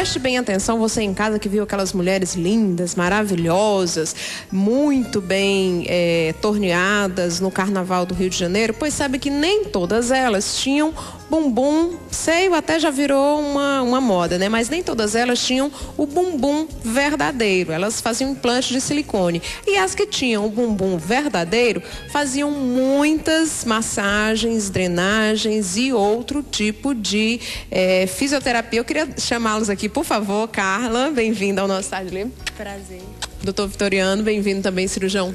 preste bem atenção, você em casa que viu aquelas mulheres lindas, maravilhosas, muito bem torneadas no Carnaval do Rio de Janeiro, pois sabe que nem todas elas tinham bumbum, seio até já virou uma moda, né? Mas nem todas elas tinham o bumbum verdadeiro. Elas faziam implante de silicone. E as que tinham o bumbum verdadeiro faziam muitas massagens, drenagens e outro tipo de fisioterapia. Eu queria chamá-los aqui, por favor. Carla, bem-vinda ao nosso Tarde Livre. Prazer. Doutor Vitoriano, bem-vindo também, cirurgião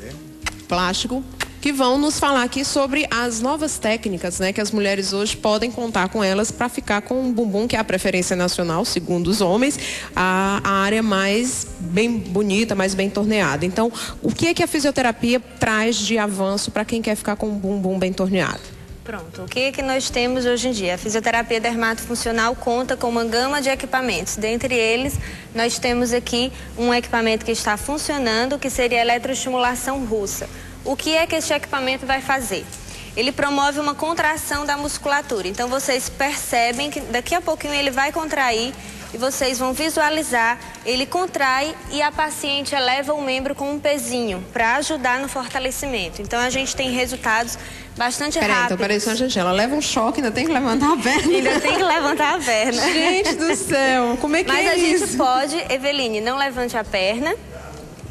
plástico, que vão nos falar aqui sobre as novas técnicas, né, que as mulheres hoje podem contar com elas para ficar com um bumbum, que é a preferência nacional, segundo os homens, a área mais bem bonita, mais bem torneada. Então, o que é que a fisioterapia traz de avanço para quem quer ficar com um bumbum bem torneado? Pronto, o que é que nós temos hoje em dia? A fisioterapia dermatofuncional conta com uma gama de equipamentos. Dentre eles, nós temos aqui um equipamento que está funcionando, que seria a eletroestimulação russa. O que é que este equipamento vai fazer? Ele promove uma contração da musculatura. Então, vocês percebem que daqui a pouquinho ele vai contrair e vocês vão visualizar, ele contrai e a paciente eleva o membro com um pezinho para ajudar no fortalecimento. Então, a gente tem resultados bastante rápidos. Então, peraí, gente, ela leva um choque, ainda tem que levantar a perna. Ainda tem que levantar a perna. Gente do céu, como é que Mas é isso? Mas a gente pode, Eveline, não levante a perna.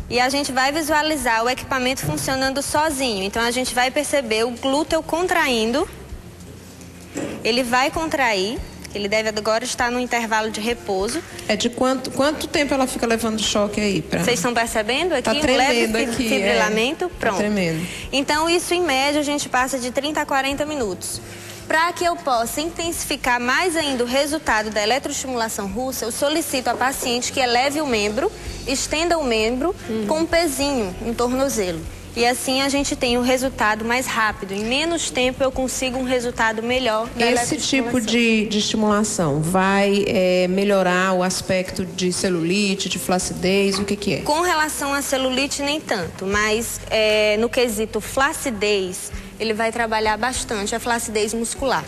E a gente vai visualizar o equipamento funcionando sozinho. Então, a gente vai perceber o glúteo contraindo. Ele vai contrair. Ele deve agora estar no intervalo de repouso. É de quanto tempo ela fica levando choque aí? Vocês estão percebendo aqui? Tá tremendo um leve aqui, fibrilamento? Pronto. Tá tremendo. Então, isso em média, a gente passa de 30 a 40 minutos. Para que eu possa intensificar mais ainda o resultado da eletroestimulação russa, eu solicito à paciente que eleve o membro, estenda o membro com um pezinho, um tornozelo. E assim a gente tem um resultado mais rápido. Em menos tempo eu consigo um resultado melhor da Esse tipo de estimulação vai melhorar o aspecto de celulite, de flacidez, o que é? Com relação à celulite, nem tanto, mas no quesito flacidez, ele vai trabalhar bastante a flacidez muscular.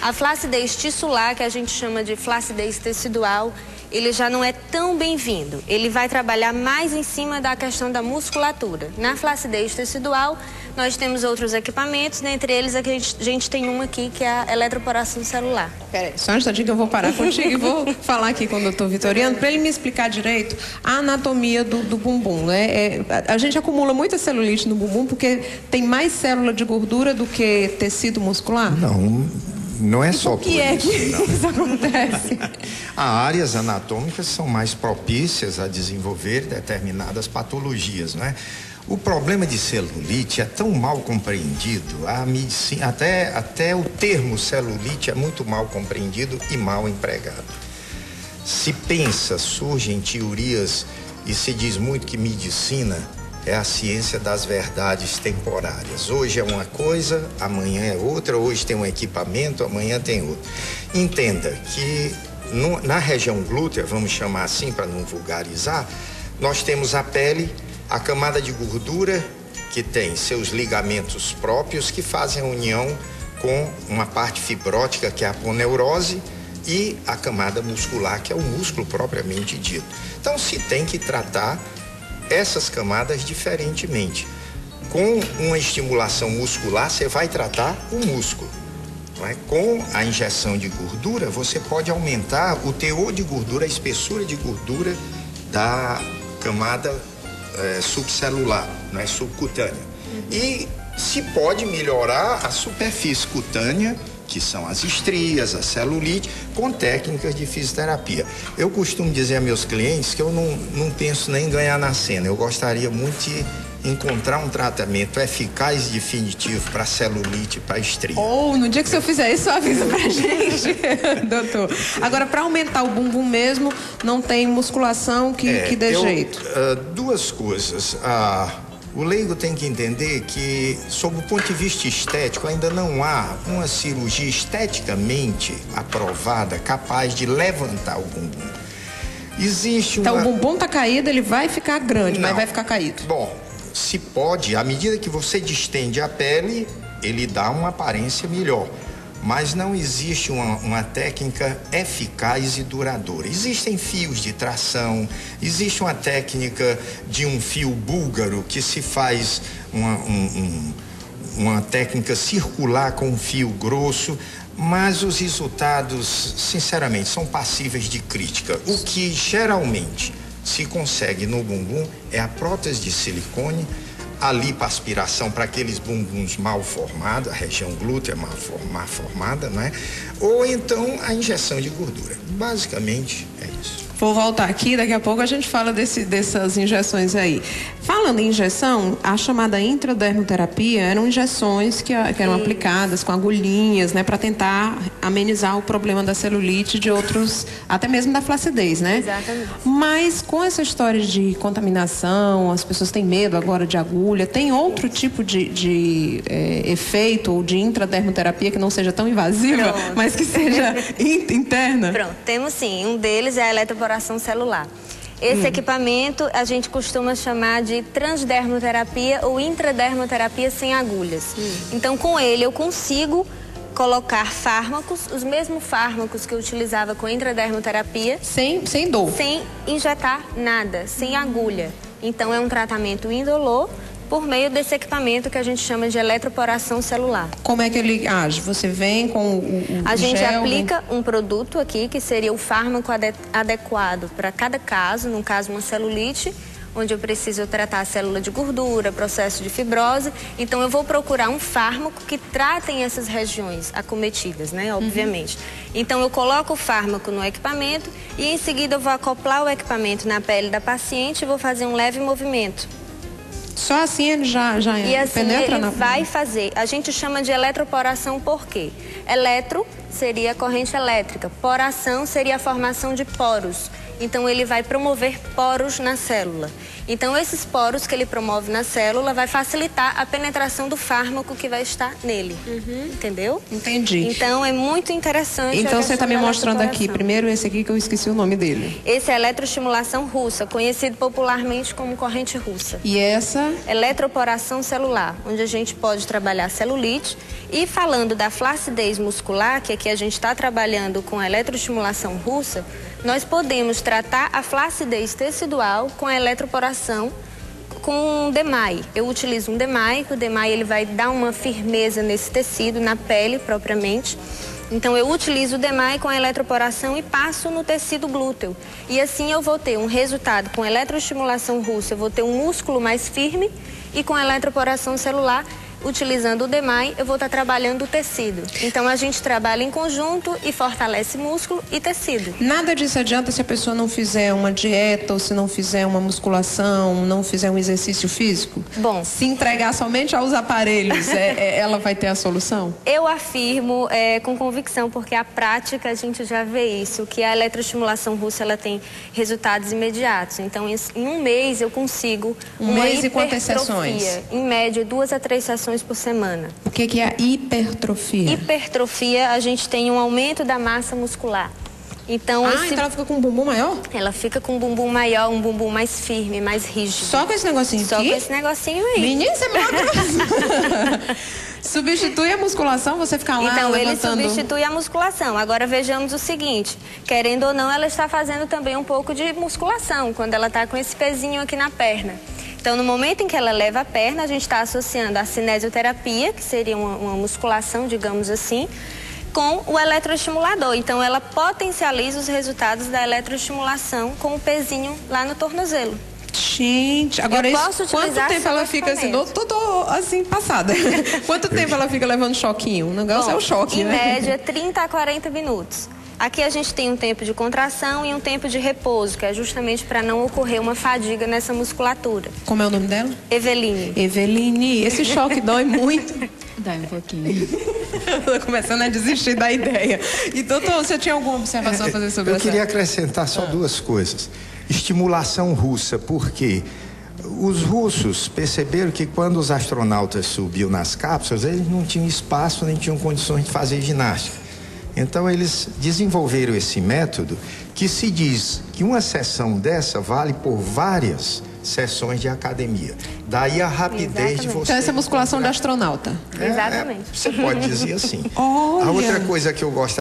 A flacidez tissular, que a gente chama de flacidez tecidual, ele já não é tão bem-vindo. Ele vai trabalhar mais em cima da questão da musculatura. Na flacidez tecidual, nós temos outros equipamentos, dentre eles a gente tem um aqui, que é a eletroporação celular. Peraí, só um instantinho que eu vou parar contigo e vou falar aqui com o doutor Vitoriano, para ele me explicar direito a anatomia do bumbum, né? A gente acumula muita celulite no bumbum porque tem mais célula de gordura do que tecido muscular? Não é só por isso. O que é que isso acontece? As áreas anatômicas são mais propícias a desenvolver determinadas patologias, não é? O problema de celulite é tão mal compreendido, a medicina, até o termo celulite é muito mal compreendido e mal empregado. Se pensa, surgem teorias e se diz muito que medicina é a ciência das verdades temporárias. Hoje é uma coisa, amanhã é outra, hoje tem um equipamento, amanhã tem outro. Entenda que na região glútea, vamos chamar assim para não vulgarizar, nós temos a pele, a camada de gordura, que tem seus ligamentos próprios, que fazem a união com uma parte fibrótica, que é a aponeurose, e a camada muscular, que é o músculo propriamente dito. Então, se tem que tratar essas camadas diferentemente. Com uma estimulação muscular, você vai tratar o músculo. Não é? Com a injeção de gordura, você pode aumentar o teor de gordura, a espessura de gordura da camada subcelular, não é? Subcutânea. E se pode melhorar a superfície cutânea, que são as estrias, a celulite, com técnicas de fisioterapia. Eu costumo dizer a meus clientes que eu não penso nem em ganhar na cena. Eu gostaria muito de encontrar um tratamento eficaz e definitivo para celulite, para estria. Ou no dia que o senhor fizer isso, avisa pra gente, doutor. Agora, para aumentar o bumbum mesmo, não tem musculação que dê jeito? Duas coisas. O leigo tem que entender que, sob o ponto de vista estético, ainda não há uma cirurgia esteticamente aprovada capaz de levantar o bumbum. Existe Então, o bumbum tá caído, ele vai ficar grande, mas vai ficar caído. Bom, se pode, à medida que você distende a pele, ele dá uma aparência melhor. mas não existe uma técnica eficaz e duradoura. Existem fios de tração, existe uma técnica de um fio búlgaro que se faz uma técnica circular com um fio grosso, mas os resultados, sinceramente, são passíveis de crítica. O que geralmente se consegue no bumbum é a prótese de silicone, a lipoaspiração para aqueles bumbuns mal formados, a região glútea mal formada, não é? Ou então a injeção de gordura. Basicamente é isso. Vou voltar aqui, daqui a pouco a gente fala dessas injeções aí. Falando em injeção, a chamada intradermoterapia eram injeções que eram aplicadas com agulhinhas, né, para tentar amenizar o problema da celulite e de outros, até mesmo da flacidez, né? Exatamente. Mas com essa história de contaminação, as pessoas têm medo agora de agulha, tem outro tipo de efeito ou de intradermoterapia que não seja tão invasiva, mas que seja interna? Pronto, temos sim. Um deles é a eletroporação celular. Esse equipamento a gente costuma chamar de transdermoterapia ou intradermoterapia sem agulhas. Então, com ele eu consigo colocar fármacos, os mesmos fármacos que eu utilizava com a intradermoterapia. Sem dor. Sem injetar nada, sem agulha. Então, é um tratamento indolor por meio desse equipamento que a gente chama de eletroporação celular. Como é que ele age? Você vem com o A gente gel, aplica um produto aqui, que seria o fármaco adequado para cada caso, no caso uma celulite, onde eu preciso tratar a célula de gordura, processo de fibrose. Então eu vou procurar um fármaco que tratem essas regiões acometidas, né, obviamente. Então eu coloco o fármaco no equipamento e em seguida eu vou acoplar o equipamento na pele da paciente e vou fazer um leve movimento. Só assim ele já e assim penetra ele na... vai fazer. A gente chama de eletroporação por quê? Eletro seria a corrente elétrica, poração seria a formação de poros. Então ele vai promover poros na célula. Então esses poros que ele promove na célula vai facilitar a penetração do fármaco que vai estar nele. Entendeu? Entendi. Então é muito interessante. Então você está me mostrando aqui, primeiro esse aqui que eu esqueci o nome dele. Esse é a eletroestimulação russa, conhecido popularmente como corrente russa. E essa? Eletroporação celular, onde a gente pode trabalhar celulite. E falando da flacidez muscular, que aqui a gente está trabalhando com a eletroestimulação russa, nós podemos tratar a flacidez tecidual com a eletroporação com um DMAI. Eu utilizo um DMAI, o DMAI ele vai dar uma firmeza nesse tecido, na pele propriamente. Então eu utilizo o DMAI com a eletroporação e passo no tecido glúteo. E assim eu vou ter um resultado com eletroestimulação russa, eu vou ter um músculo mais firme e com a eletroporação celular, utilizando o DMAI, eu vou estar trabalhando o tecido. Então, a gente trabalha em conjunto e fortalece músculo e tecido. Nada disso adianta se a pessoa não fizer uma dieta ou se não fizer uma musculação, não fizer um exercício físico? Bom, se entregar somente aos aparelhos, ela vai ter a solução? Eu afirmo com convicção, porque a prática a gente já vê isso, que a eletroestimulação russa ela tem resultados imediatos. Então, em um mês eu consigo um mês e quantas sessões? Em média, 2 a 3 sessões por semana. O que é a hipertrofia? Hipertrofia, a gente tem um aumento da massa muscular. Então, então ela fica com um bumbum maior? Ela fica com um bumbum maior, um bumbum mais firme, mais rígido. Só com esse negocinho aqui? Só com esse negocinho aí. Menina, você é maravilhoso. Substitui a musculação, você fica lá então, levantando... ele substitui a musculação. Agora, vejamos o seguinte. Querendo ou não, ela está fazendo também um pouco de musculação, quando ela está com esse pezinho aqui na perna. Então, no momento em que ela leva a perna, a gente está associando a cinesioterapia, que seria uma musculação, digamos assim, com o eletroestimulador. Então, ela potencializa os resultados da eletroestimulação com o pezinho lá no tornozelo. Gente, agora isso, quanto tempo ela fica assim? Tô assim, passada. Quanto tempo ela fica levando choquinho? O negócio é o choque, né? Em média, 30 a 40 minutos. Aqui a gente tem um tempo de contração e um tempo de repouso, que é justamente para não ocorrer uma fadiga nessa musculatura. Como é o nome dela? Eveline. Eveline, esse choque dói muito. Dói um pouquinho. Tô começando a desistir da ideia. E doutor, você tinha alguma observação a fazer sobre isso? Eu queria acrescentar só duas coisas. Estimulação russa, porque os russos perceberam que quando os astronautas subiam nas cápsulas, eles não tinham espaço nem tinham condições de fazer ginástica. Então eles desenvolveram esse método que se diz que uma sessão dessa vale por várias sessões de academia. Daí a rapidez de você... Então essa é a musculação de astronauta. Exatamente. Você pode dizer assim. A outra coisa que eu gosto